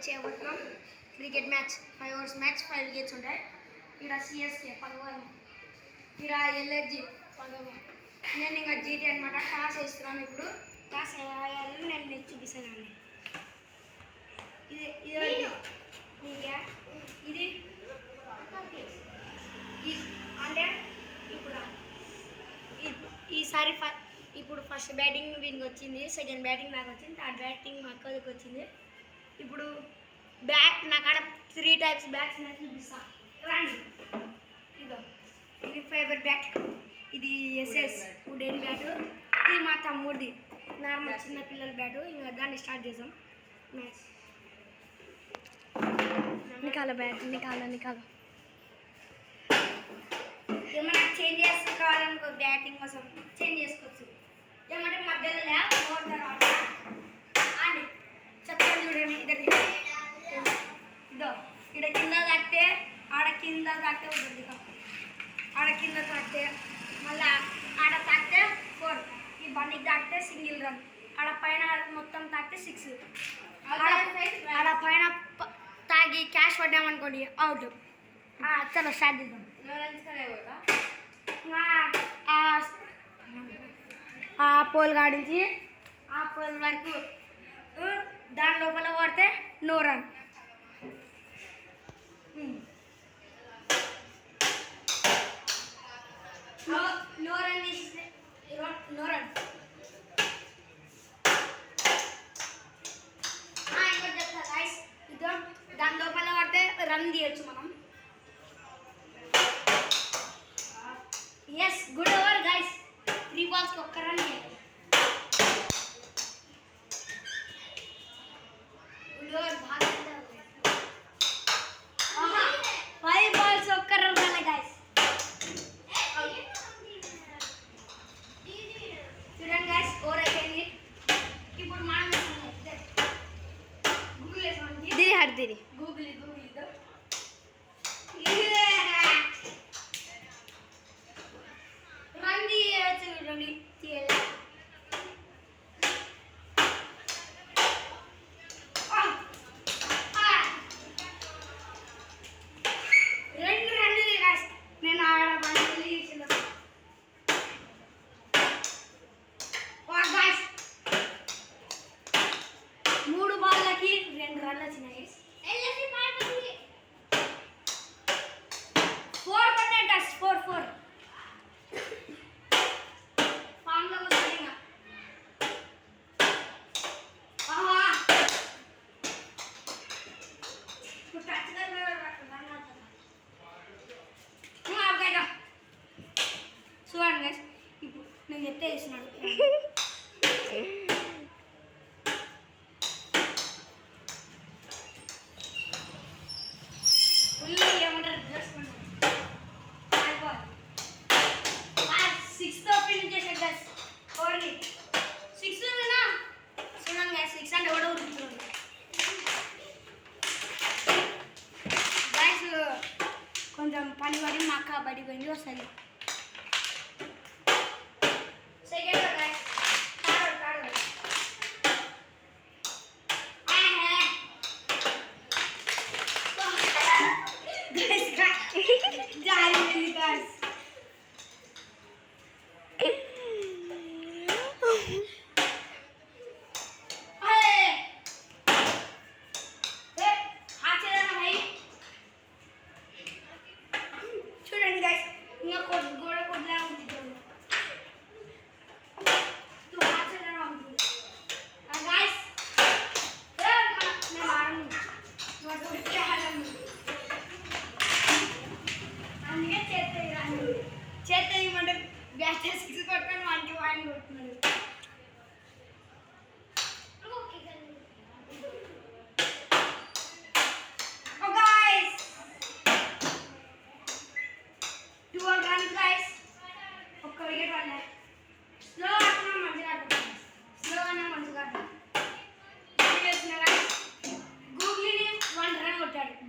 చేయబోతున్నాం. Cricket match 5 overs match 5 wickets ఉంటాయి. ఇక్కడ సిఎస్కే 10 ఇక్కడ ఎల్ఎస్జి 10. నేను ఇంకా జీటీ అనమాట. టాస్ వేస్తున్నాను. ఇప్పుడు టాస్ వేయాలని నేను మీకు చూపిస్తాను. ఇది ఇది అంటే ఇప్పుడు ఈసారి ఇప్పుడు ఫస్ట్ బ్యాటింగ్ వీనికి వచ్చింది, సెకండ్ బ్యాటింగ్ నాకు వచ్చింది, థర్డ్ బ్యాటింగ్ మా అక్కడికి వచ్చింది. ఇప్పుడు నాకు ఆడ 3 types బ్యాట్స్ నేను చూపిస్తాను. రండి. ఇది ఫేవరెట్ బ్యాట్, ఇది ఎస్ఎస్ వుడెన్ బ్యాటు, ఇది మా తమ్ముడిది నార్మల్ చిన్న పిల్లల బ్యాటు. ఇంకా దాన్ని స్టార్ట్ చేసాం మ్యాచ్. నికాల బ్యాట్ నికాల ఏమైనా చేంజ్ చేసుకోవాలనుకో బ్యాటింగ్ కోసం చేంజ్ చేసుకోవచ్చు. ఏమంటే మధ్యలో ఓడతారు అండి. చెప్తాను చూడండి. ఇదో ఇక్కడ కింద తాకితే ఆడ కింద తాకితే ఉంటుంది. ఆడ కింద తాకితే మళ్ళీ ఆడ తాకితే 4, ఈ బండికి తాకితే సింగిల్ రన్, ఆడ పైన మొత్తం తాకితే 6, ఆడ పైన తాగి క్యాష్ పడ్డామనుకోండి అవుట్. చలో స్టార్ట్ చేద్దాం. ఆ పోల్ కాడించి ఆ పోల్ వరకు దాని లోపల పడితే నో రన్. నో రన్ తీస్తే నో రన్. ఇంకా చెప్తా గైస్, ఇదో దాని లోపల పడితే రన్ తీయచ్చు మనం. Yes, good over guys. 3 balls కి 1 run. గుడ్ ఓవర్ బాగా. 5 balls 1 run గైస్. చూడండి గైస్, ఓవర్ అయిపోయింది. ఇప్పుడు మనం గూగుల్ వేసామండి. దీని హర్దిరి గూగుల్ ఇదో చూడండి గైస్. ఇప్పుడు నేను చెప్తే వేసినాడు. ఏమంటారు 6తో ఫినిష్ చేశాడు గైస్. ఓన్లీ 6 ఉందా చూడండి గైస్. 6 అంటే కూడా ఉరుకుతుంది గైస్. కొంచెం పని పడి మా అక్క బయటికి పోయింది, వస్తుంది. చూడండి గైస్, ఇంకా గోడ కొద్దిలా ఉంటుంది. అందుకే చేత ఇవ్వమంటే బ్యాట్ 6 కొట్టుకొని 1 పాయింట్ కొట్టుకున్నాడు.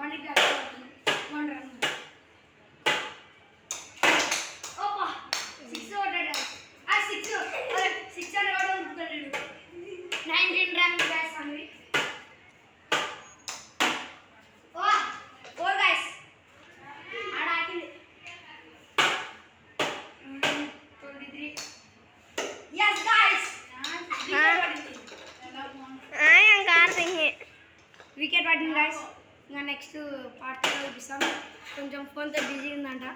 బండి 1 run. 6 కొట్టాడు. 6 అంటే కూడా ఉంటుంది. 19 runs guys. వికెట్ పట్టింది గాయస్. ఇంకా నెక్స్ట్ పార్టీలో చూపిస్తాం. కొంచెం ఫోన్తో బిజీ ఉందంట.